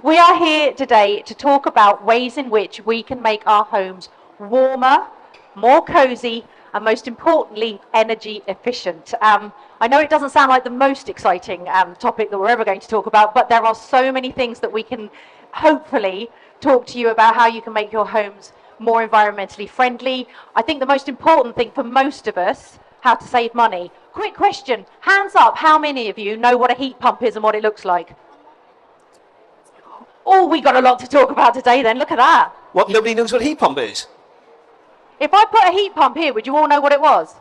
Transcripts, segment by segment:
We are here today to talk about ways in which we can make our homes warmer, more cozy, and most importantly, energy efficient. I know it doesn't sound like the most exciting topic that we're ever going to talk about, but there are so many things that we can hopefully talk to you about how you can make your homes more environmentally friendly. I think the most important thing for most of us, how to save money. Quick question, hands up, how many of you know what a heat pump is and what it looks like? Oh, we got a lot to talk about today then, look at that. What, nobody knows what a heat pump is? If I put a heat pump here, would you all know what it was?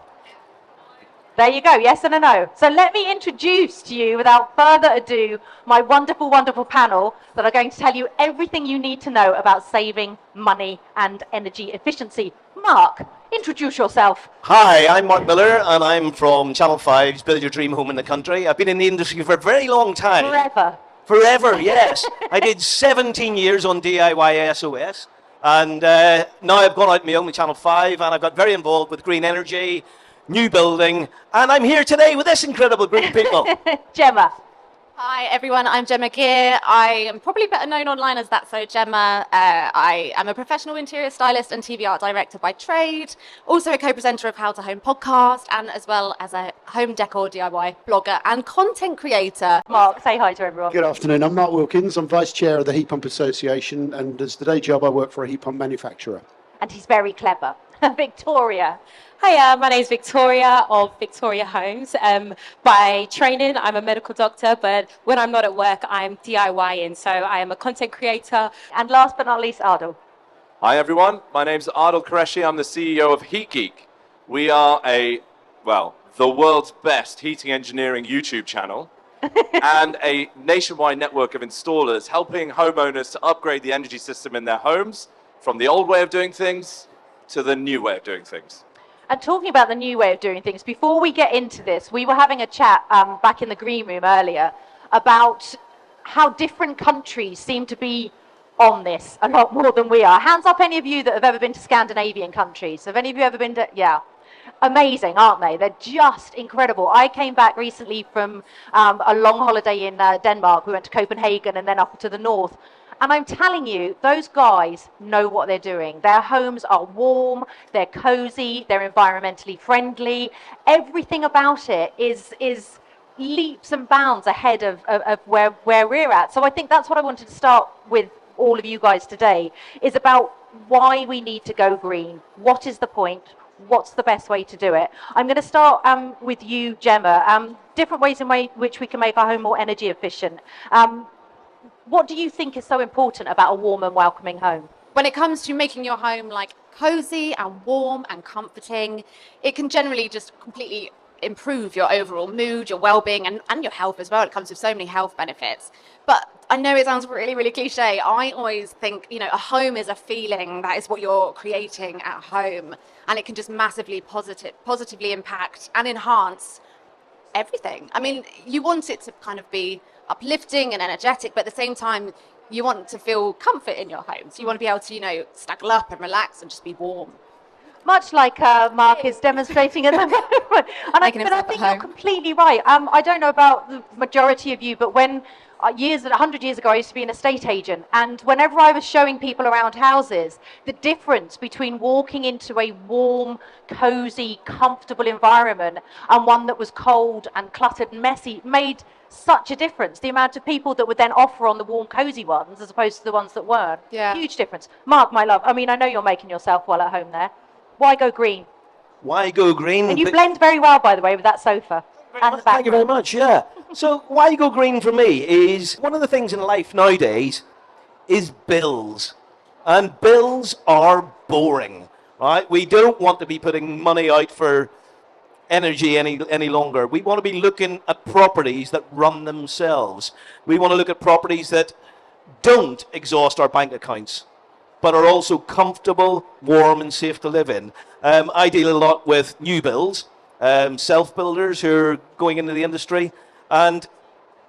There you go, yes and a no. So let me introduce to you, without further ado, my wonderful, wonderful panel that are going to tell you everything you need to know about saving money and energy efficiency. Mark, introduce yourself. Hi, I'm Mark Miller, and I'm from Channel 5's Build Your Dream Home in the Country. I've been in the industry for a very long time. Forever. Forever, yes. I did 17 years on DIY SOS, and now I've gone out on my own with Channel 5, and I've got very involved with green energy, new building, and I'm here today with this incredible group of people. Gemma. Hi everyone, I'm Gemma Gear. I am probably better known online as That's So Gemma. I am a professional interior stylist and TV art director by trade, also a co-presenter of How to Home podcast, and as well as a home decor DIY blogger and content creator. Mark, say hi to everyone. Good afternoon, I'm Mark Wilkins. I'm Vice Chair of the Heat Pump Association, and as the day job I work for a heat pump manufacturer. And he's very clever. Victoria. Hiya, my name is Victoria of Victoria Homes. By training, I'm a medical doctor, but when I'm not at work, I'm DIYing. So I am a content creator. And last but not least, Ardal. Hi everyone, my name's Ardal Qureshi. I'm the CEO of Heat Geek. We are the world's best heating engineering YouTube channel and a nationwide network of installers helping homeowners to upgrade the energy system in their homes from the old way of doing things to the new way of doing things. And talking about the new way of doing things, before we get into this, we were having a chat back in the green room earlier about how different countries seem to be on this a lot more than we are. Hands up any of you that have ever been to Scandinavian countries. Have any of you ever been to, yeah. Amazing, aren't they? They're just incredible. I came back recently from a long holiday in Denmark. We went to Copenhagen and then up to the north. And I'm telling you, those guys know what they're doing. Their homes are warm, they're cozy, they're environmentally friendly. Everything about it is leaps and bounds ahead of where we're at. So I think that's what I wanted to start with all of you guys today, is about why we need to go green. What is the point? What's the best way to do it? I'm going to start with you, Gemma. Different ways in which we can make our home more energy efficient. What do you think is so important about a warm and welcoming home? When it comes to making your home like cozy and warm and comforting, it can generally just completely improve your overall mood, your well-being, and your health as well. It comes with so many health benefits. But I know it sounds really, really cliche. I always think, a home is a feeling. That is what you're creating at home. And it can just massively positively impact and enhance everything. I mean, you want it to kind of be uplifting and energetic, but at the same time, you want to feel comfort in your home. So you want to be able to, snuggle up and relax and just be warm. Much like Mark is demonstrating at the moment. And I think you're completely right. I don't know about the majority of you, but when 100 years ago, I used to be an estate agent, and whenever I was showing people around houses, the difference between walking into a warm, cozy, comfortable environment and one that was cold and cluttered and messy made such a difference. The amount of people that would then offer on the warm, cozy ones as opposed to the ones that weren't. Yeah. Huge difference. Mark, my love, I mean, I know you're making yourself well at home there. Why go green? Why go green? And you blend very well, by the way, with that sofa. And the Thank you very much, yeah. So why go green for me is one of the things in life nowadays is bills. And bills are boring, right? We don't want to be putting money out for energy any longer. We want to be looking at properties that run themselves. We want to look at properties that don't exhaust our bank accounts, but are also comfortable, warm, and safe to live in. I deal a lot with new builds, self-builders who are going into the industry, and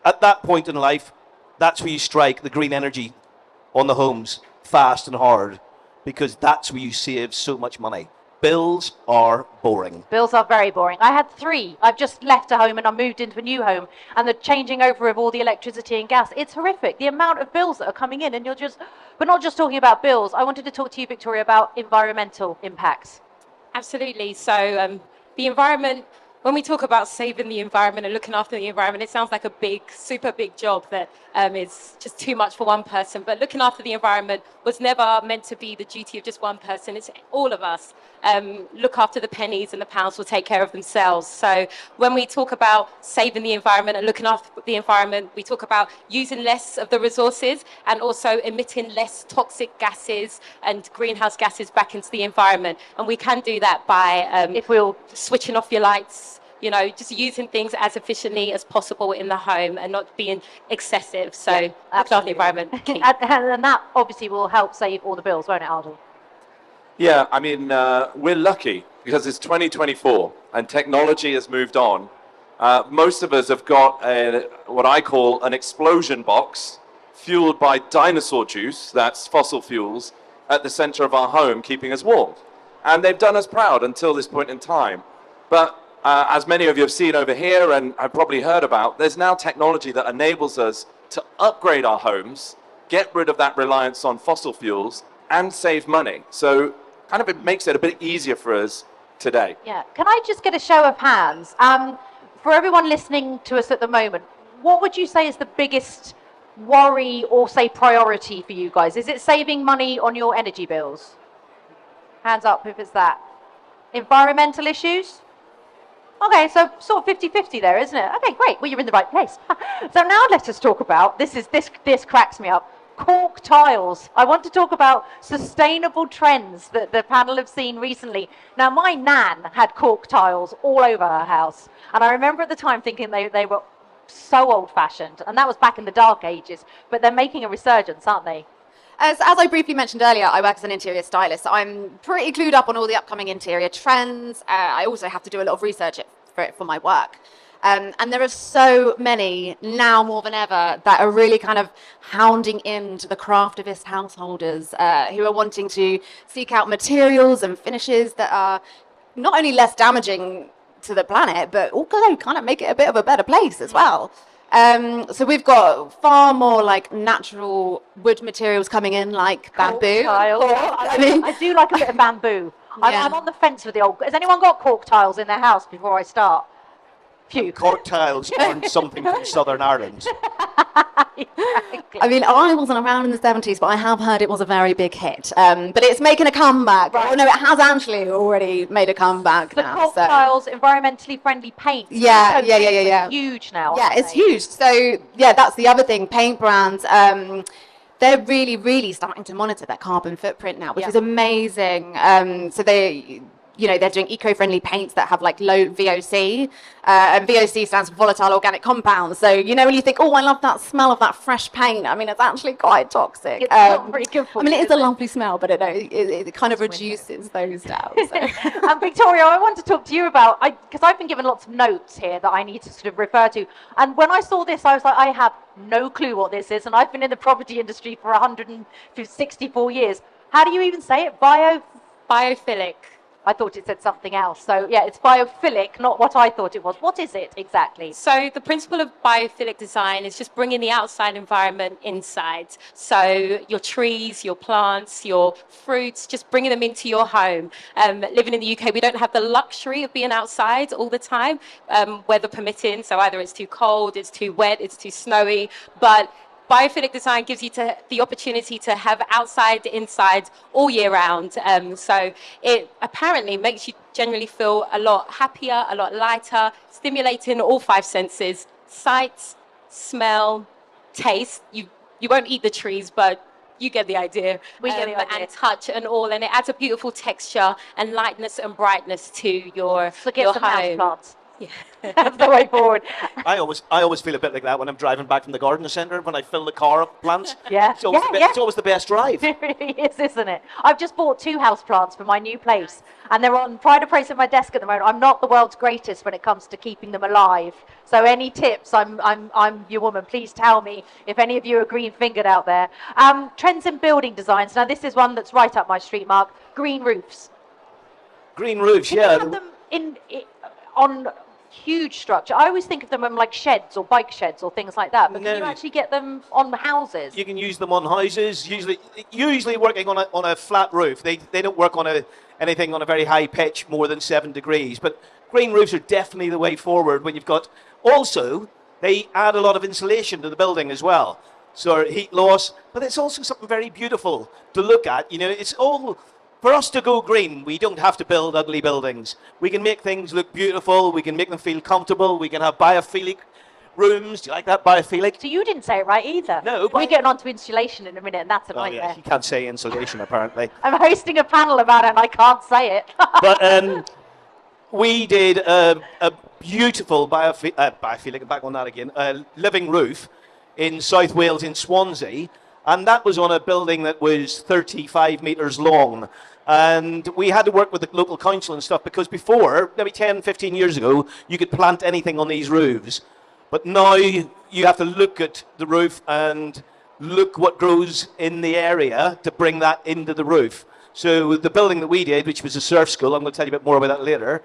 at that point in life, that's where you strike the green energy on the homes fast and hard, because that's where you save so much money. bills are boring. Bills are very boring. I had 3. I've just left a home and I moved into a new home, and the changing over of all the electricity and gas, it's horrific. The amount of bills that are coming in, and but not just talking about bills. I wanted to talk to you, Victoria, about environmental impacts. Absolutely. So the environment, when we talk about saving the environment and looking after the environment, it sounds like a big, super big job that is just too much for one person. But looking after the environment was never meant to be the duty of just one person. It's all of us. Look after the pennies and the pounds will take care of themselves. So when we talk about saving the environment and looking after the environment, we talk about using less of the resources and also emitting less toxic gases and greenhouse gases back into the environment. And we can do that by If we'll switching off your lights, just using things as efficiently as possible in the home and not being excessive. So look after the environment. Key. and that obviously will help save all the bills, won't it, Ardal? Yeah, I mean, we're lucky because it's 2024 and technology has moved on. Most of us have got what I call an explosion box fueled by dinosaur juice, that's fossil fuels, at the center of our home, keeping us warm. And they've done us proud until this point in time. But as many of you have seen over here and have probably heard about, there's now technology that enables us to upgrade our homes, get rid of that reliance on fossil fuels, and save money. So kind of it makes it a bit easier for us today. Yeah. Can I just get a show of hands? For everyone listening to us at the moment, what would you say is the biggest worry or say priority for you guys? Is it saving money on your energy bills? Hands up if it's that. Environmental issues? Okay, so sort of 50-50 there, isn't it? Okay, great. Well, you're in the right place. So now let us talk about, this cracks me up, cork tiles. I want to talk about sustainable trends that the panel have seen recently. Now, my nan had cork tiles all over her house. And I remember at the time thinking they were so old-fashioned. And that was back in the dark ages. But they're making a resurgence, aren't they? As I briefly mentioned earlier, I work as an interior stylist, so I'm pretty clued up on all the upcoming interior trends. I also have to do a lot of research for my work. And there are so many, now more than ever, that are really kind of hounding into the craftivist householders who are wanting to seek out materials and finishes that are not only less damaging to the planet, but also kind of make it a bit of a better place as well. So we've got far more like natural wood materials coming in, like bamboo. I do like a bit of bamboo. Yeah. I'm on the fence with the old. Has anyone got cork tiles in their house before I start? Phew. Cork tiles aren't something from Southern Ireland. Exactly. I mean, I wasn't around in the 70s, but I have heard it was a very big hit. But it's making a comeback. Right. Oh no, it has actually already made a comeback The now. cork So. tiles, environmentally friendly paint. Yeah. Huge now. Yeah, aren't it's they? huge. So yeah, that's the other thing. Paint brands, they're really, really starting to monitor their carbon footprint now, which is amazing. So they're doing eco-friendly paints that have like low VOC, and VOC stands for volatile organic compounds. So when you think, oh, I love that smell of that fresh paint, I mean, it's actually quite toxic. It's not very good for I mean, you, it is a is it? lovely smell, but it kind of reduces those down. So. Victoria, I want to talk to you about, because I've been given lots of notes here that I need to sort of refer to. And when I saw this, I was like, I have no clue what this is. And I've been in the property industry for 164 years. How do you even say it? Biophilic. I thought it said something else. So yeah, it's biophilic, not what I thought it was. What is it exactly? So the principle of biophilic design is just bringing the outside environment inside. So your trees, your plants, your fruits, just bringing them into your home. Living in the UK, we don't have the luxury of being outside all the time, weather permitting. So either it's too cold, it's too wet, it's too snowy, but biophilic design gives you the opportunity to have outside, inside, all year round. So it apparently makes you generally feel a lot happier, a lot lighter, stimulating all 5 senses: sight, smell, taste. You won't eat the trees, but you get the idea. We get the idea. And touch and all, and it adds a beautiful texture and lightness and brightness to your Forget some home. houseplants. Yeah. That's the way forward. I always feel a bit like that when I'm driving back from the garden centre when I fill the car up with plants. Yeah. It's always the best drive. It really is, isn't it? I've just bought 2 houseplants for my new place, and they're on pride of place at my desk at the moment. I'm not the world's greatest when it comes to keeping them alive. So any tips? I'm your woman. Please tell me if any of you are green-fingered out there. Trends in building designs. Now this is one that's right up my street, Mark. Green roofs. Green roofs, Can yeah. you have them on huge structure? I always think of them on like sheds or bike sheds or things like that. But can you No. actually get them on houses? You can use them on houses. Usually working on a flat roof. They don't work on anything on a very high pitch, more than 7 degrees. But green roofs are definitely the way forward when you've got. Also, they add a lot of insulation to the building as well, so heat loss. But it's also something very beautiful to look at. You know, it's all. For us to go green, we don't have to build ugly buildings. We can make things look beautiful. We can make them feel comfortable. We can have biophilic rooms. Do you like that, biophilic? So you didn't say it right either. No, but- We're getting on to insulation in a minute, and that's a Oh nightmare. yeah, you can't say insulation apparently. I'm hosting a panel about it, and I can't say it. But we did a beautiful biophilic, back on that again, living roof in South Wales in Swansea. And that was on a building that was 35 metres long. And we had to work with the local council and stuff because before, maybe 10, 15 years ago, you could plant anything on these roofs. But now you have to look at the roof and look what grows in the area to bring that into the roof. So the building that we did, which was a surf school, I'm going to tell you a bit more about that later,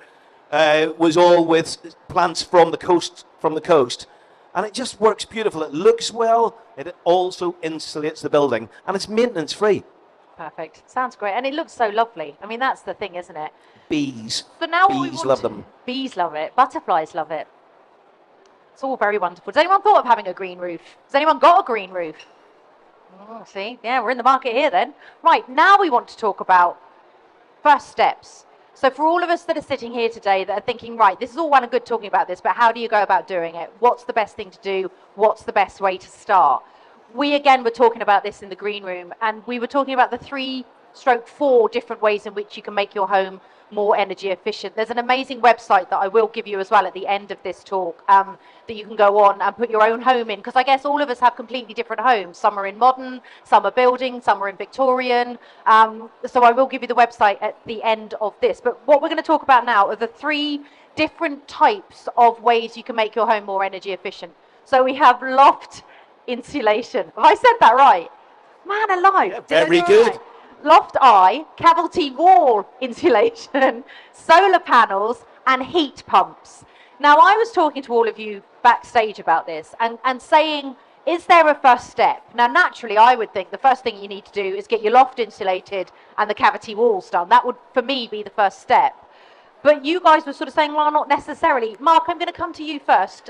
was all with plants from the coast. And it just works beautiful. It looks well. It also insulates the building. And it's maintenance free. Perfect. Sounds great. And it looks so lovely. I mean, that's the thing, isn't it? Bees. So now what we Bees want love to- them. Bees love it. Butterflies love it. It's all very wonderful. Has anyone thought of having a green roof? Has anyone got a green roof? Oh, see? Yeah, we're in the market here then. Right, now we want to talk about first steps. So for all of us that are sitting here today that are thinking, right, this is all well and good talking about this, but how do you go about doing it? What's the best thing to do? What's the best way to start? We, again, were talking about this in the green room, and we were talking about the 3/4 different ways in which you can make your home more energy efficient. There's an amazing website that I will give you as well at the end of this talk that you can go on and put your own home in, because I guess all of us have completely different homes. Some are in modern, some are building, some are in Victorian. So I will give you the website at the end of this. But what we're going to talk about now are the 3 different types of ways you can make your home more energy efficient. So we have loft insulation. Have I said that right? Man alive. Yeah, did I very do it good. right? Loft eye, cavity wall insulation, solar panels, and heat pumps. Now, I was talking to all of you backstage about this and saying, is there a first step? Now, naturally, I would think the first thing you need to do is get your loft insulated and the cavity walls done. That would, for me, be the first step. But you guys were sort of saying, well, not necessarily. Mark, I'm going to come to you first.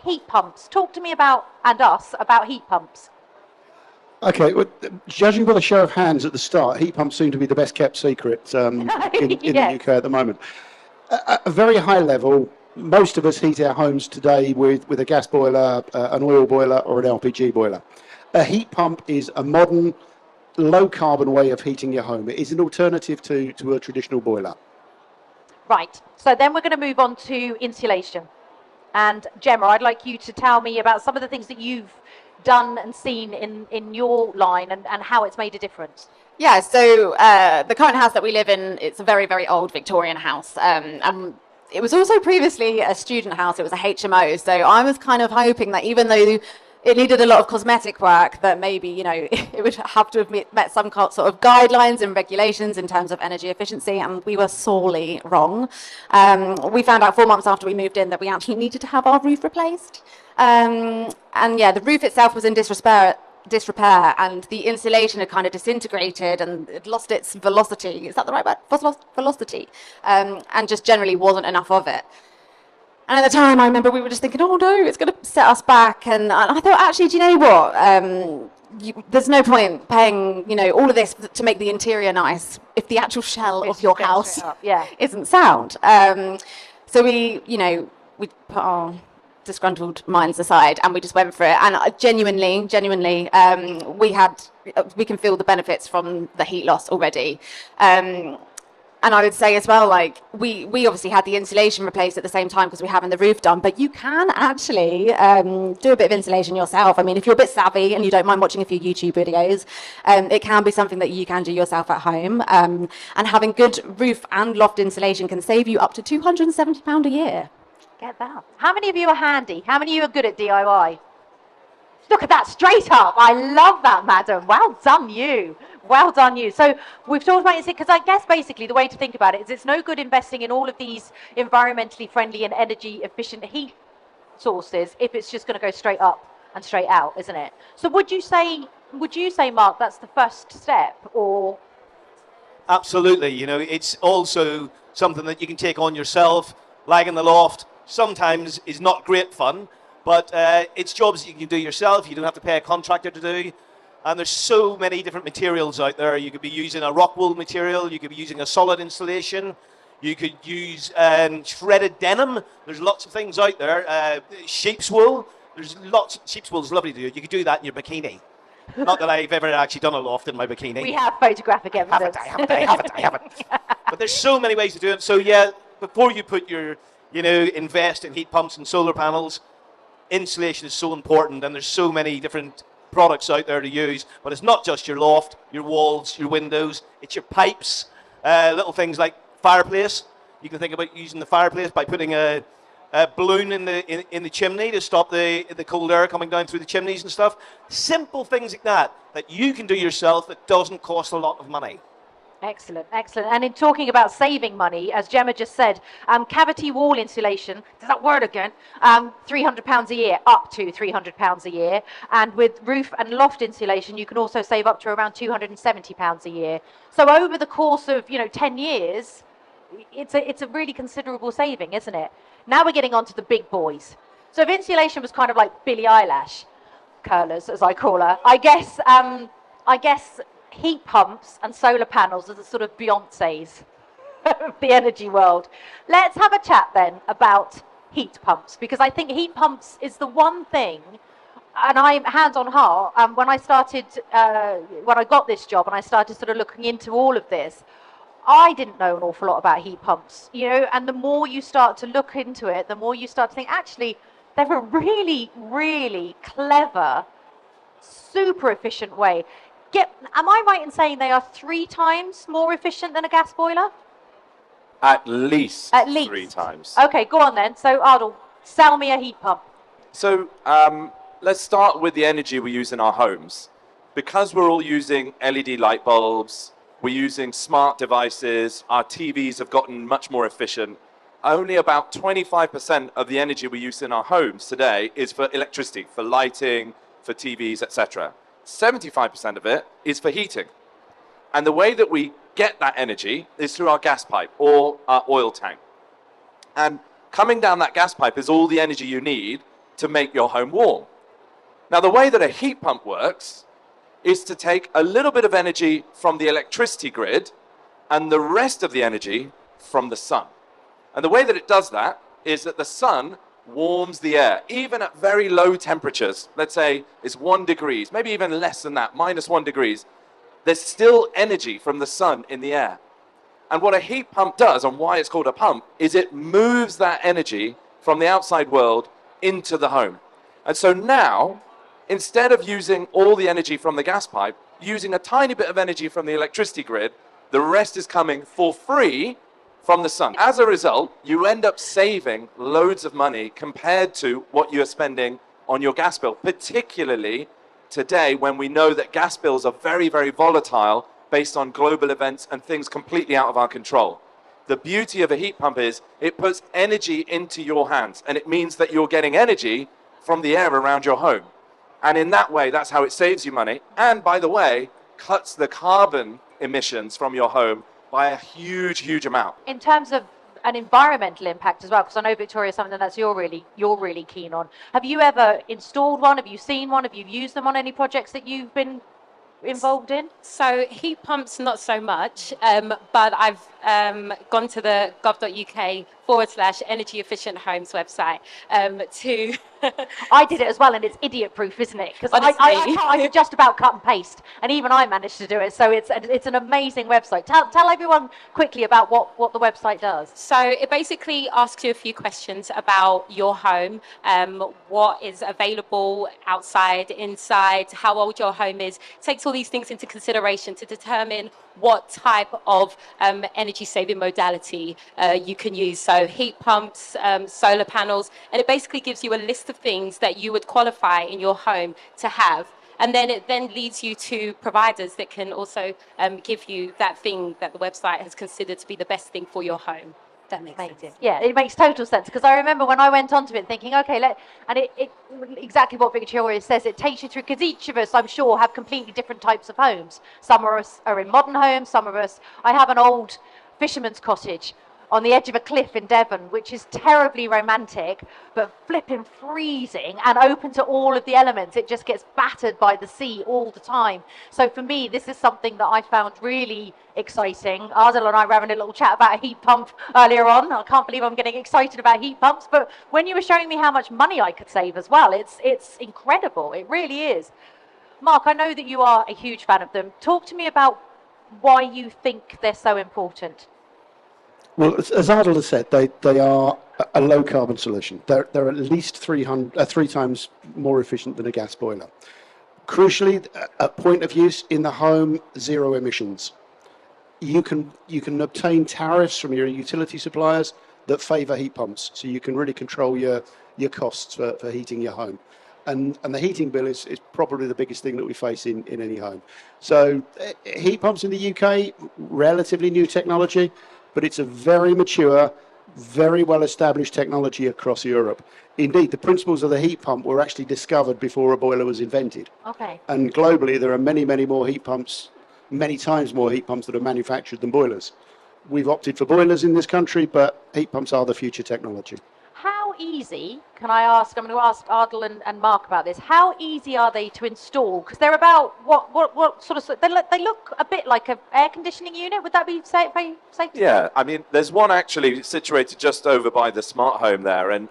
Heat pumps. Talk to me about, and us, about heat pumps. Okay, well, judging by the show of hands at the start, heat pumps seem to be the best kept secret in Yes. the UK at the moment. At a very high level, most of us heat our homes today with a gas boiler, an oil boiler, or an LPG boiler. A heat pump is a modern, low-carbon way of heating your home. It is an alternative to a traditional boiler. Right, so then we're going to move on to insulation. And Gemma, I'd like you to tell me about some of the things that you've done and seen in your line and how it's made a difference. Yeah, so the current house that we live in, it's a very, very old Victorian house. And it was also previously a student house. It was a HMO. So I was kind of hoping that even though it needed a lot of cosmetic work, that maybe, you know, it would have to have met some sort of guidelines and regulations in terms of energy efficiency, and we were sorely wrong. We found out 4 months after we moved in that we actually needed to have our roof replaced. And yeah, the roof itself was in disrepair, and the insulation had kind of disintegrated and it lost its velocity. Is that the right word? Velocity. And just generally wasn't enough of it. And at the time, I remember we were just thinking, oh no, it's going to set us back. And I thought, actually, do you know what? There's no point paying, you know, all of this to make the interior nice if the actual shell of your house isn't sound. So we put our disgruntled minds aside and we just went for it. And genuinely, we can feel the benefits from the heat loss already. And I would say as well, like, we obviously had the insulation replaced at the same time because we're having the roof done, but you can actually do a bit of insulation yourself. I mean, if you're a bit savvy and you don't mind watching a few YouTube videos, it can be something that you can do yourself at home. And having good roof and loft insulation can save you up to £270 a year. Get that. How many of you are handy? How many of you are good at DIY? Look at that, straight up. I love that, madam. Well done, you. Well done, you. So we've talked about it because I guess basically the way to think about it is it's no good investing in all of these environmentally friendly and energy efficient heat sources if it's just going to go straight up and straight out, isn't it? So would you say, Mark, that's the first step, or? Absolutely. You know, it's also something that you can take on yourself. Lag in the loft sometimes is not great fun, but it's jobs that you can do yourself. You don't have to pay a contractor to do. And there's so many different materials out there. You could be using a rock wool material. You could be using a solid insulation. You could use shredded denim. There's lots of things out there. Sheep's wool. There's lots. Sheep's wool is lovely to do. You could do that in your bikini. Not that I've ever actually done a loft in my bikini. We have photographic evidence. I haven't. But there's so many ways to do it. So yeah, before you put your, invest in heat pumps and solar panels, insulation is so important, and there's so many different products out there to use. But it's not just your loft, your walls, your windows. It's your pipes, little things like fireplace. You can think about using the fireplace by putting a balloon in the chimney to stop the cold air coming down through the chimneys and stuff. Simple things like that you can do yourself that doesn't cost a lot of money. Excellent, excellent. And in talking about saving money, as Gemma just said, cavity wall insulation, there's that word again, £300 a year, up to £300 a year. And with roof and loft insulation, you can also save up to around £270 a year. So over the course of, 10 years, it's a really considerable saving, isn't it? Now we're getting on to the big boys. So if insulation was kind of like Billie Eilish, curlers as I call her, I guess heat pumps and solar panels are the sort of Beyoncés of the energy world. Let's have a chat then about heat pumps, because I think heat pumps is the one thing, and I'm hand on heart, when I got this job and I started sort of looking into all of this, I didn't know an awful lot about heat pumps, and the more you start to look into it, the more you start to think, actually, they're a really, really clever, super efficient way. Am I right in saying they are 3 times more efficient than a gas boiler? At least 3 times. Okay, go on then. So, Ardal, sell me a heat pump. So let's start with the energy we use in our homes. Because we're all using LED light bulbs, we're using smart devices, our TVs have gotten much more efficient. Only about 25% of the energy we use in our homes today is for electricity, for lighting, for TVs, etc. 75% of it is for heating. And the way that we get that energy is through our gas pipe or our oil tank. And coming down that gas pipe is all the energy you need to make your home warm. Now, the way that a heat pump works is to take a little bit of energy from the electricity grid and the rest of the energy from the sun. And the way that it does that is that the sun warms the air, even at very low temperatures. Let's say it's 1 degree, maybe even less than that, -1 degrees. There's still energy from the sun in the air. And what a heat pump does, and why it's called a pump, is it moves that energy from the outside world into the home. And so now, instead of using all the energy from the gas pipe, using a tiny bit of energy from the electricity grid, the rest is coming for free from the sun. As a result, you end up saving loads of money compared to what you're spending on your gas bill, particularly today when we know that gas bills are very, very volatile based on global events and things completely out of our control. The beauty of a heat pump is it puts energy into your hands, and it means that you're getting energy from the air around your home. And in that way, that's how it saves you money. And by the way, cuts the carbon emissions from your home by a huge, huge amount. In terms of an environmental impact as well, because I know, Victoria, something that you're really keen on. Have you ever installed one? Have you seen one? Have you used them on any projects that you've been involved in? So heat pumps, not so much, but I've gone to the gov.uk/energy efficient homes website to... I did it as well, and it's idiot-proof, isn't it? Because I could just about cut and paste, and even I managed to do it. So it's an amazing website. Tell everyone quickly about what the website does. So it basically asks you a few questions about your home, what is available outside, inside, how old your home is. It takes all these things into consideration to determine what type of energy saving modality you can use. So heat pumps, solar panels, and it basically gives you a list of things that you would qualify in your home to have. And then it then leads you to providers that can also give you that thing that the website has considered to be the best thing for your home. That makes sense. Yeah, it makes total sense, because I remember when I went onto it thinking, okay, and it exactly what Victoria says, it takes you through, because each of us, I'm sure, have completely different types of homes. Some of us are in modern homes, some of us, I have an old fisherman's cottage on the edge of a cliff in Devon, which is terribly romantic, but flipping freezing and open to all of the elements. It just gets battered by the sea all the time. So for me, this is something that I found really exciting. Ardal and I were having a little chat about a heat pump earlier on. I can't believe I'm getting excited about heat pumps, but when you were showing me how much money I could save as well, it's incredible. It really is. Mark, I know that you are a huge fan of them. Talk to me about why you think they're so important. Well, as Ardal has said, they are a low carbon solution. They're at least three times more efficient than a gas boiler. Crucially, at point of use in the home, zero emissions. You can obtain tariffs from your utility suppliers that favour heat pumps, so you can really control your costs for heating your home. And the heating bill is probably the biggest thing that we face in any home. So heat pumps in the UK, relatively new technology, but it's a very mature, very well-established technology across Europe. Indeed, the principles of the heat pump were actually discovered before a boiler was invented. Okay. And globally, there are many, many more heat pumps, many times more heat pumps that are manufactured than boilers. We've opted for boilers in this country, but heat pumps are the future technology. How easy, can I ask, I'm going to ask Ardal and Mark about this, how easy are they to install? Because they're about, what sort of, they look a bit like an air conditioning unit, would that be safe to say? Yeah, I mean, there's one actually situated just over by the smart home there, and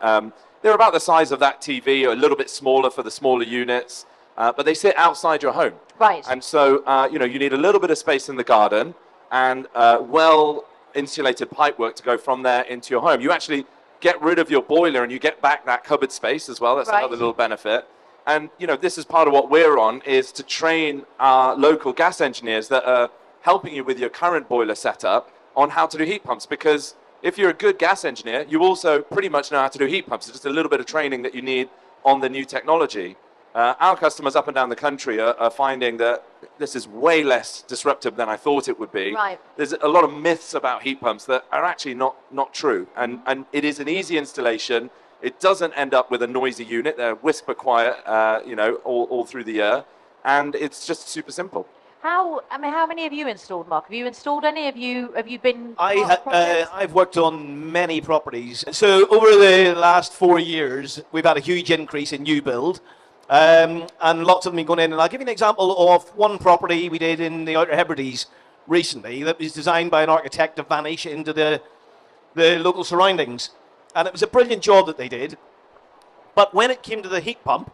they're about the size of that TV, or a little bit smaller for the smaller units, but they sit outside your home. Right. And so, you need a little bit of space in the garden and well-insulated pipework to go from there into your home. You actually get rid of your boiler and you get back that cupboard space as well. That's right. Another little benefit. And, this is part of what we're on, is to train our local gas engineers that are helping you with your current boiler setup on how to do heat pumps. Because if you're a good gas engineer, you also pretty much know how to do heat pumps. It's just a little bit of training that you need on the new technology. Our customers up and down the country are finding that this is way less disruptive than I thought it would be. Right. There's a lot of myths about heat pumps that are actually not true. And it is an easy installation. It doesn't end up with a noisy unit. They're whisper quiet, all through the year. And it's just super simple. How many have you installed, Mark? Have you installed any? Have you been? I've worked on many properties. So over the last 4 years, we've had a huge increase in new build. And lots of them have gone in. And I'll give you an example of one property we did in the Outer Hebrides recently that was designed by an architect to vanish into the local surroundings. And it was a brilliant job that they did. But when it came to the heat pump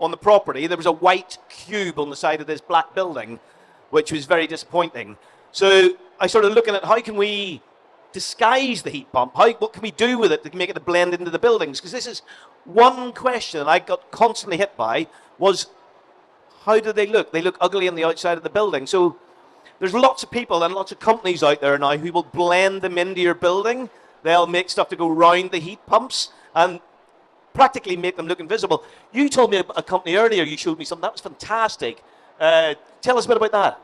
on the property, there was a white cube on the side of this black building, which was very disappointing. So I started looking at how can we disguise the heat pump? What can we do with it to make it to blend into the buildings? Because this is one question I got constantly hit by was, how do they look? They look ugly on the outside of the building. So there's lots of people and lots of companies out there now who will blend them into your building. They'll make stuff to go round the heat pumps and practically make them look invisible. You told me about a company earlier, you showed me something, that was fantastic. Tell us a bit about that.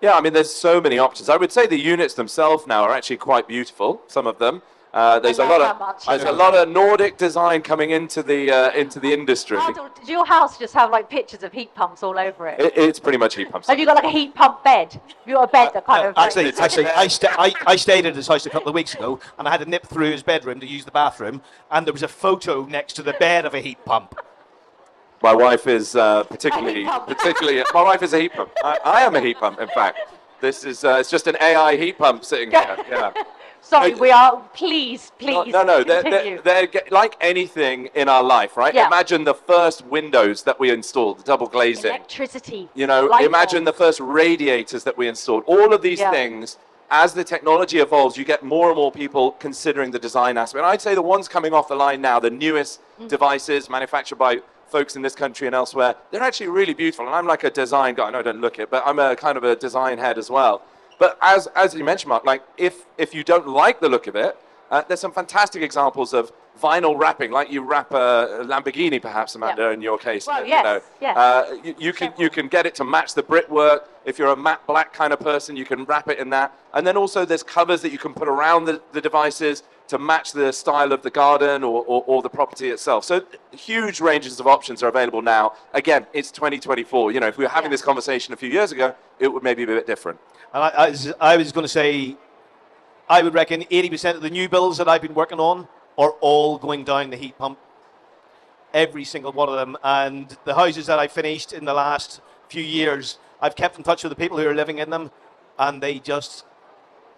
Yeah, I mean, there's so many options. I would say the units themselves now are actually quite beautiful, some of them. There's a lot of Nordic design coming into the industry. Ardal, does your house just have like pictures of heat pumps all over it? It's pretty much heat pumps. Have you got like a heat pump bed? Have you got a bed that kind of... Actually, I stayed at his house a couple of weeks ago, and I had to nip through his bedroom to use the bathroom, and there was a photo next to the bed of a heat pump. My wife is particularly. My wife is a heat pump. I am a heat pump, in fact. This is it's just an AI heat pump sitting here. Yeah. Sorry, we are. Please. No. Continue. They're like anything in our life, right? Yeah. Imagine the first windows that we installed, the double glazing. Electricity. Imagine the first radiators that we installed. All of these things. As the technology evolves, you get more and more people considering the design aspect. And I'd say the ones coming off the line now, the newest devices manufactured by folks in this country and elsewhere, they're actually really beautiful. And I'm like a design guy. I know I don't look it, but I'm a kind of a design head as well. But as you mentioned, Mark, like if you don't like the look of it, there's some fantastic examples of vinyl wrapping, like you wrap a Lamborghini, perhaps, Amanda, in your case. Well, yes, yes. You can get it to match the brickwork. If you're a matte black kind of person, you can wrap it in that. And then also there's covers that you can put around the devices to match the style of the garden or the property itself. So huge ranges of options are available now. Again, it's 2024. You know, if we were having this conversation a few years ago, it would maybe be a bit different. And I was going to say, I would reckon 80% of the new builds that I've been working on are all going down the heat pump. Every single one of them. And the houses that I finished in the last few years, I've kept in touch with the people who are living in them, and they just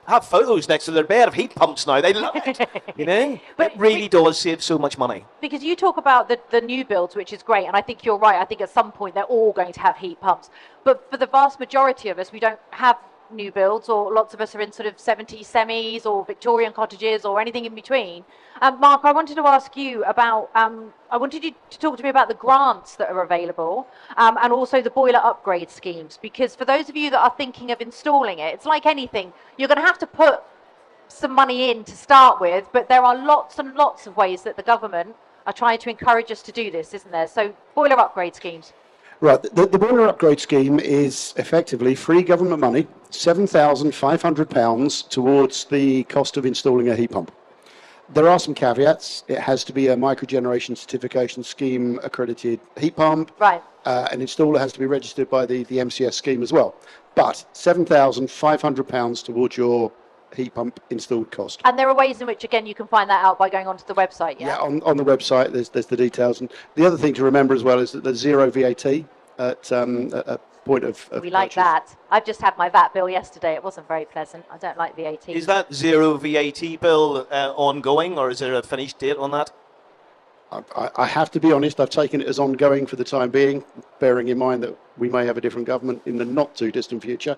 have photos next to their bed of heat pumps now. They love it. You know? But it really does save so much money. Because you talk about the new builds, which is great, and I think you're right. I think at some point they're all going to have heat pumps. But for the vast majority of us, we don't have new builds, or lots of us are in sort of 70s semis or Victorian cottages or anything in between. Mark, I wanted to ask you about, I wanted you to talk to me about the grants that are available and also the boiler upgrade schemes, because for those of you that are thinking of installing it, it's like anything, you're going to have to put some money in to start with, but there are lots and lots of ways that the government are trying to encourage us to do this, isn't there? So boiler upgrade schemes. Right, the boiler upgrade scheme is effectively free government money, £7,500 towards the cost of installing a heat pump. There are some caveats. It has to be a microgeneration certification scheme accredited heat pump. Right. An installer has to be registered by the MCS scheme as well. But £7,500 towards your heat pump installed cost. And there are ways in which, again, you can find that out by going onto the website, Yeah, on the website, there's the details. And the other thing to remember as well is that there's zero VAT at a point of we like purchase. that. I've just had my VAT bill yesterday. It wasn't very pleasant. I don't like VAT. Is that zero VAT bill ongoing, or is there a finished date on that? I have to be honest, I've taken it as ongoing for the time being, bearing in mind that we may have a different government in the not too distant future.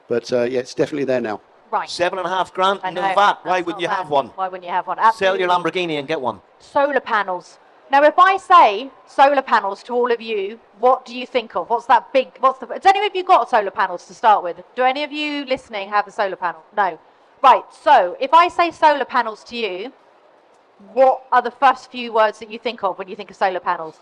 But yeah, it's definitely there now. Right. £7.5 grand, I no know, VAT. Why that's wouldn't not you bad. have one? Why wouldn't you have one? Sell Absolutely. your Lamborghini and get one. Solar panels. Now, if I say solar panels to all of you, what do you think of? What's that big? Has any of you got solar panels to start with? Do any of you listening have a solar panel? No. Right. So, if I say solar panels to you, what are the first few words that you think of when you think of solar panels?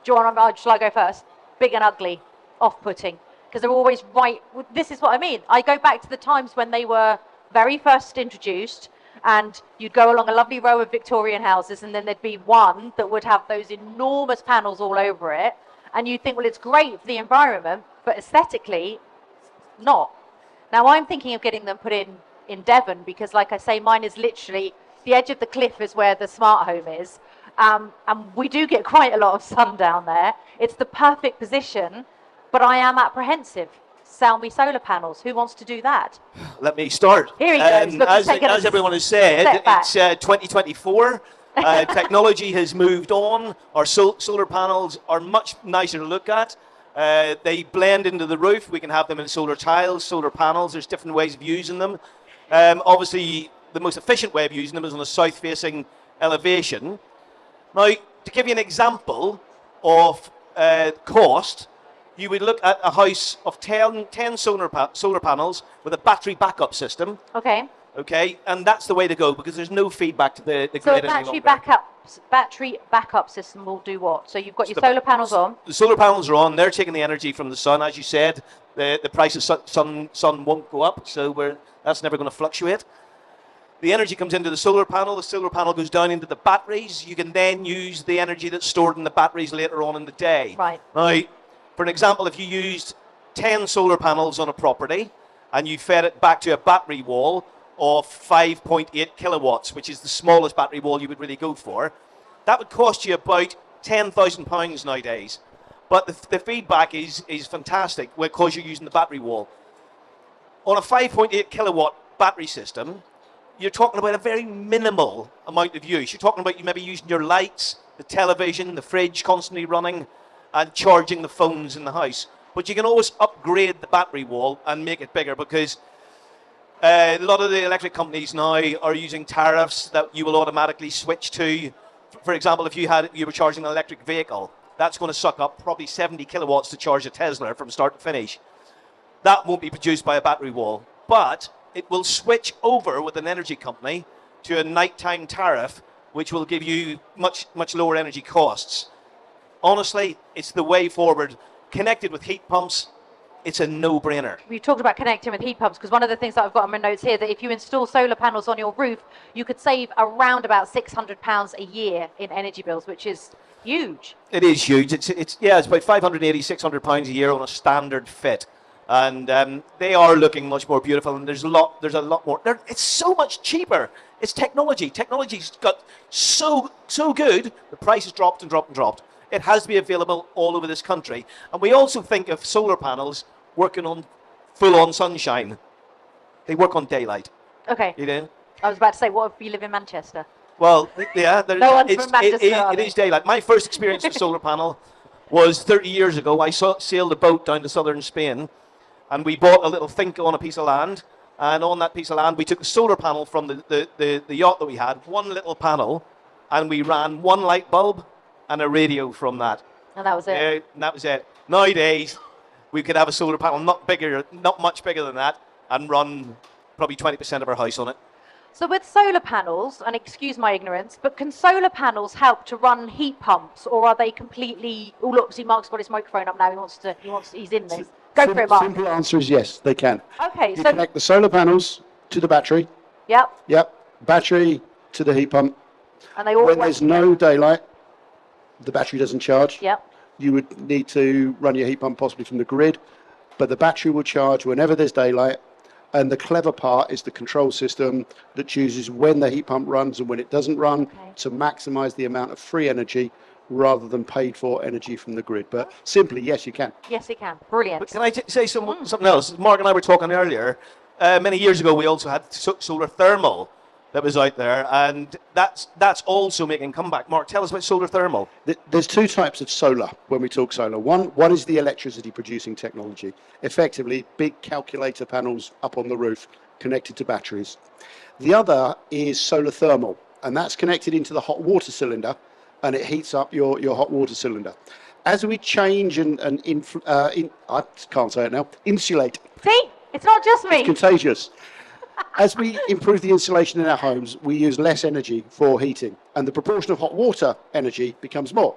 Do you want to? Shall I go first? Big and ugly, off-putting, because they're always right. This is what I mean. I go back to the times when they were very first introduced, and you'd go along a lovely row of Victorian houses, and then there'd be one that would have those enormous panels all over it, and you'd think, well, it's great for the environment, but aesthetically, not. Now, I'm thinking of getting them put in Devon, because, like I say, mine is literally the edge of the cliff is where the smart home is, and we do get quite a lot of sun down there. It's the perfect position, but I am apprehensive. Sell me solar panels. Who wants to do that? Let me start. Here he goes. Look, he's taken as a everyone has said, step back. it's 2024. Technology has moved on. Our solar panels are much nicer to look at. They blend into the roof. We can have them in solar tiles, solar panels. There's different ways of using them. Obviously, the most efficient way of using them is on a south-facing elevation. Now, to give you an example of cost, you would look at a house of 10 solar panels with a battery backup system. Okay. Okay, and that's the way to go, because there's no feedback to the So a grid any battery backup system will do what? So you've got your solar panels on. The solar panels are on. They're taking the energy from the sun, as you said. The price of sun won't go up, so that's never going to fluctuate. The energy comes into the solar panel. The solar panel goes down into the batteries. You can then use the energy that's stored in the batteries later on in the day. Right. Now, for an example, if you used 10 solar panels on a property and you fed it back to a battery wall of 5.8 kilowatts, which is the smallest battery wall you would really go for, that would cost you about £10,000 nowadays. But the feedback is fantastic because you're using the battery wall. On a 5.8 kilowatt battery system, you're talking about a very minimal amount of use. You're talking about you maybe using your lights, the television, the fridge constantly running, and charging the phones in the house. But you can always upgrade the battery wall and make it bigger, because a lot of the electric companies now are using tariffs that you will automatically switch to. For example, if you were charging an electric vehicle, that's going to suck up probably 70 kilowatts to charge a Tesla from start to finish. that won't be produced by a battery wall, but it will switch over with an energy company to a nighttime tariff, which will give you much lower energy costs. Honestly, it's the way forward. Connected with heat pumps, it's a no-brainer. We talked about connecting with heat pumps, because one of the things that I've got on my notes here, that if you install solar panels on your roof, you could save around about £600 a year in energy bills, which is huge. It is huge. It's about £580, £600 a year on a standard fit. And they are looking much more beautiful, and there's a lot more. It's so much cheaper. It's technology. Technology's got so good, the price has dropped and dropped and dropped. It has to be available all over this country. And we also think of solar panels working on full-on sunshine. They work on daylight. Okay. You know? I was about to say, what if you live in Manchester? Well, yeah, No one's from Manchester, it is daylight. My first experience with solar panel was 30 years ago. I sailed a boat down to southern Spain, and we bought a little finca on a piece of land. And on that piece of land, we took a solar panel from the yacht that we had, one little panel, and we ran one light bulb and a radio from that. And that was it. And that was it. Nowadays, we could have a solar panel not much bigger than that, and run probably 20% of our house on it. So with solar panels, and excuse my ignorance, but can solar panels help to run heat pumps, or are they completely? Oh look, see, Mark's got his microphone up now. He's in this. Go for it, Mark. Simple answer is yes, they can. Okay, You so connect the solar panels to the battery. yep, Yep. Battery to the heat pump. and they all When work there's no daylight, the battery doesn't charge. Yep. You would need to run your heat pump possibly from the grid, but the battery will charge whenever there's daylight. And the clever part is the control system that chooses when the heat pump runs and when it doesn't run to maximize the amount of free energy rather than paid for energy from the grid. But simply, yes, you can. Yes, it can. Brilliant. But can I say something else? Mark and I were talking earlier. Many years ago, we also had solar thermal that was out there, and that's also making a comeback. Mark, tell us about solar thermal. There's two types of solar when we talk solar. One is the electricity producing technology, effectively big calculator panels up on the roof connected to batteries. The other is solar thermal, and that's connected into the hot water cylinder, and it heats up your hot water cylinder. As we change I can't say it now, insulate. See, it's not just me. It's contagious. As we improve the insulation in our homes, we use less energy for heating, and the proportion of hot water energy becomes more.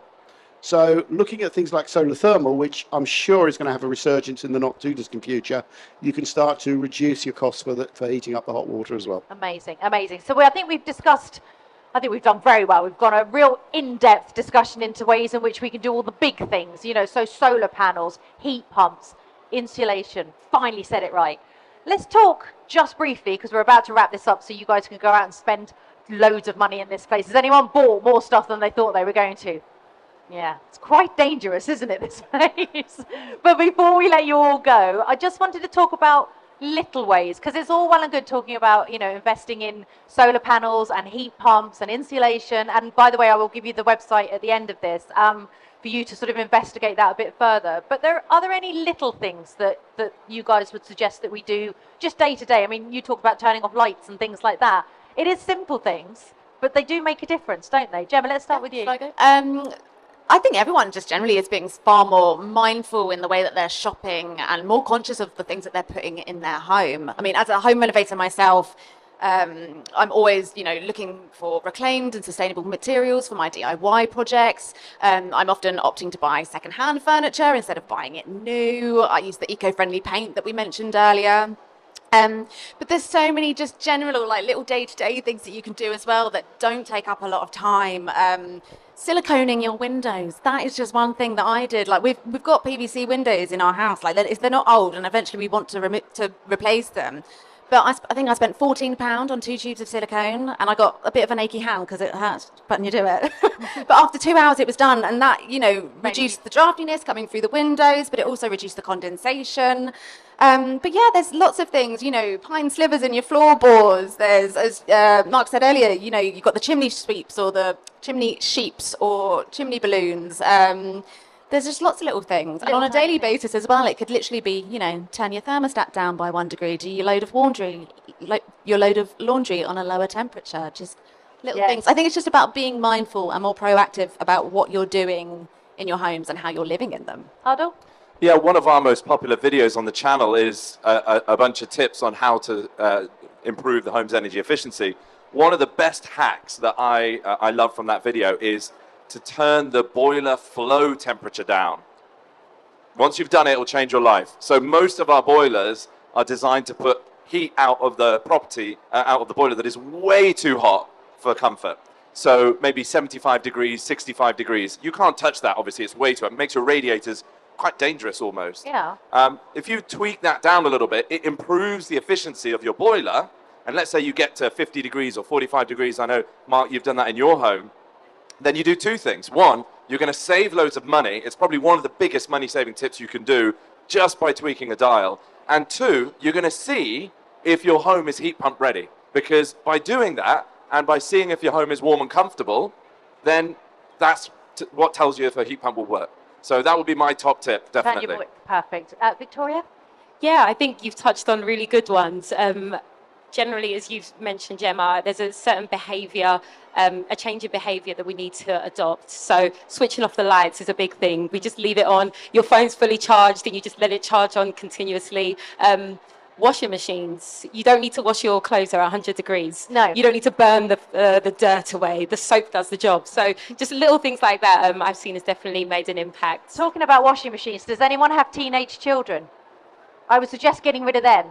So looking at things like solar thermal, which I'm sure is going to have a resurgence in the not too distant future, you can start to reduce your costs for heating up the hot water as well. Amazing, amazing. So I think we've done very well. We've got a real in-depth discussion into ways in which we can do all the big things, so solar panels, heat pumps, insulation. Finally said it right. Let's talk just briefly, because we're about to wrap this up so you guys can go out and spend loads of money in this place. Has anyone bought more stuff than they thought they were going to? Yeah, it's quite dangerous, isn't it, this place? But before we let you all go, I just wanted to talk about little ways, because it's all well and good talking about, investing in solar panels and heat pumps and insulation. And by the way, I will give you the website at the end of this for you to sort of investigate that a bit further. But are there any little things that you guys would suggest that we do just day to day? I mean, you talk about turning off lights and things like that. It is simple things, but they do make a difference, don't they? Gemma, let's start with you. I think everyone just generally is being far more mindful in the way that they're shopping and more conscious of the things that they're putting in their home. I mean, as a home renovator myself, I'm always, looking for reclaimed and sustainable materials for my DIY projects. I'm often opting to buy second-hand furniture instead of buying it new. I use the eco-friendly paint that we mentioned earlier. But there's so many just general, little day-to-day things that you can do as well that don't take up a lot of time. Siliconing your windows, that is just one thing that I did. We've got PVC windows in our house. They're not old, and eventually we want to replace them. But I think I spent £14 on 2 tubes of silicone, and I got a bit of an achy hand because it hurts when you do it. But after 2 hours it was done, and that, reduced the draftiness coming through the windows, but it also reduced the condensation. But yeah, there's lots of things, pine slivers in your floorboards. There's, as Mark said earlier, you've got the chimney sweeps or the chimney sheeps or chimney balloons. There's just lots of little things. And on a daily basis as well, it could literally be, turn your thermostat down by 1 degree, do your load of laundry on a lower temperature, just little things. I think it's just about being mindful and more proactive about what you're doing in your homes and how you're living in them. Ardal? Yeah, one of our most popular videos on the channel is a bunch of tips on how to improve the home's energy efficiency. One of the best hacks that I love from that video is to turn the boiler flow temperature down. Once you've done it, it'll change your life. So most of our boilers are designed to put heat out of the property, out of the boiler that is way too hot for comfort. So maybe 75 degrees, 65 degrees. You can't touch that, obviously, it's way too hot. It makes your radiators quite dangerous almost. Yeah. If you tweak that down a little bit, it improves the efficiency of your boiler. And let's say you get to 50 degrees or 45 degrees. I know, Mark, you've done that in your home. Then you do two things. One, you're going to save loads of money. It's probably one of the biggest money-saving tips you can do just by tweaking a dial. And two, you're going to see if your home is heat pump ready. Because by doing that, and by seeing if your home is warm and comfortable, then that's what tells you if a heat pump will work. So that would be my top tip, definitely. Perfect. Victoria? Yeah, I think you've touched on really good ones. Generally, as you've mentioned, Gemma, there's a certain behaviour, a change in behaviour that we need to adopt. So switching off the lights is a big thing. We just leave it on. Your phone's fully charged and you just let it charge on continuously. Washing machines, you don't need to wash your clothes at 100 degrees. No. You don't need to burn the dirt away. The soap does the job. So just little things like that I've seen has definitely made an impact. Talking about washing machines, does anyone have teenage children? I would suggest getting rid of them.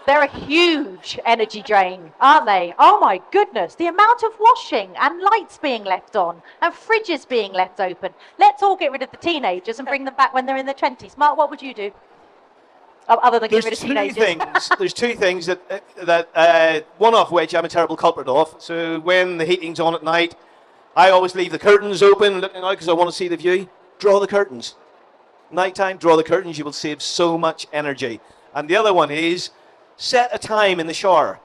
They're a huge energy drain, aren't they? Oh my goodness, the amount of washing and lights being left on and fridges being left open. Let's all get rid of the teenagers and bring them back when they're in their 20s. Mark, what would you do? Other than get rid of teenagers. There's two things that one of which I'm a terrible culprit of. So when the heating's on at night, I always leave the curtains open looking out because I want to see the view. Draw the curtains. Nighttime, draw the curtains. You will save so much energy. And the other one is set a time in the shower.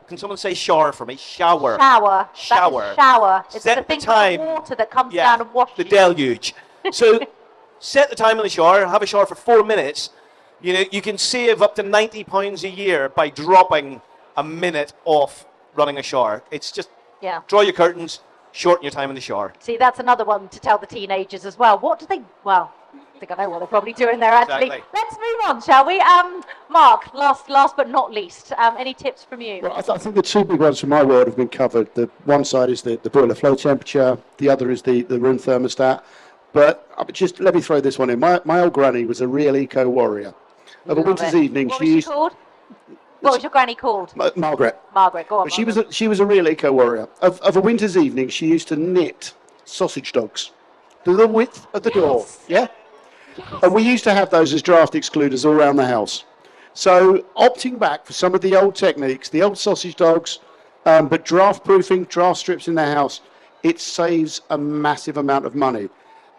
Can someone say shower for me? Shower. Shower. Shower. That is shower. It's set the thing time. with the water that comes down and washes. The deluge. So set the time in the shower. Have a shower for 4 minutes. You know, you can save up to £90 a year by dropping a minute off running a shower. It's just draw your curtains, shorten your time in the shower. See, that's another one to tell the teenagers as well. What do they? Well, I think I know what they're probably doing there. Actually, let's move on, shall we? Mark, last but not least, any tips from you? Well, I think the two big ones from my world have been covered. The one side is the boiler flow temperature. The other is the room thermostat. But just let me throw this one in. My old granny was a real eco warrior. Of a winter's evening, what was she called? What was your granny called? Margaret. Margaret, go on. But she was a real eco warrior. Of a winter's evening, she used to knit sausage dogs to the width of the door. Yeah. And we used to have those as draft excluders all around the house. So opting back for some of the old techniques, the old sausage dogs, but draft proofing, draft strips in the house, it saves a massive amount of money.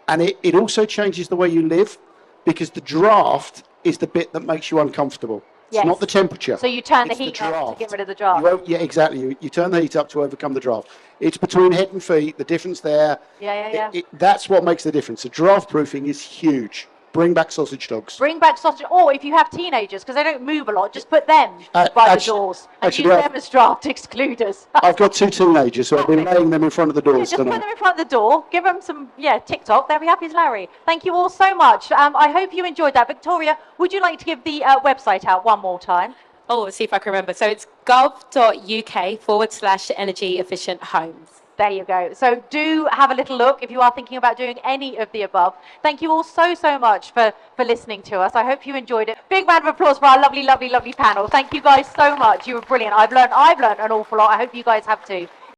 And it also changes the way you live, because the draft is the bit that makes you uncomfortable. It's not the temperature. So you turn the heat up to get rid of the draft. Yeah, exactly. You turn the heat up to overcome the draft. It's between head and feet, the difference there. Yeah. That's what makes the difference. The draft proofing is huge. Bring back sausage dogs. Bring back sausage, or if you have teenagers, because they don't move a lot, just put them by the doors and use them as draft excluders. I've got two teenagers, so I've been laying them in front of the doors just tonight. put them in front of the door, give them some, TikTok, they'll be happy as Larry. Thank you all so much. I hope you enjoyed that. Victoria, would you like to give the website out one more time? Oh, let's see if I can remember. So it's gov.uk/energy efficient homes. There you go. So do have a little look if you are thinking about doing any of the above. Thank you all so much for listening to us. I hope you enjoyed it. Big round of applause for our lovely panel. Thank you guys so much. You were brilliant. I've learned an awful lot. I hope you guys have too.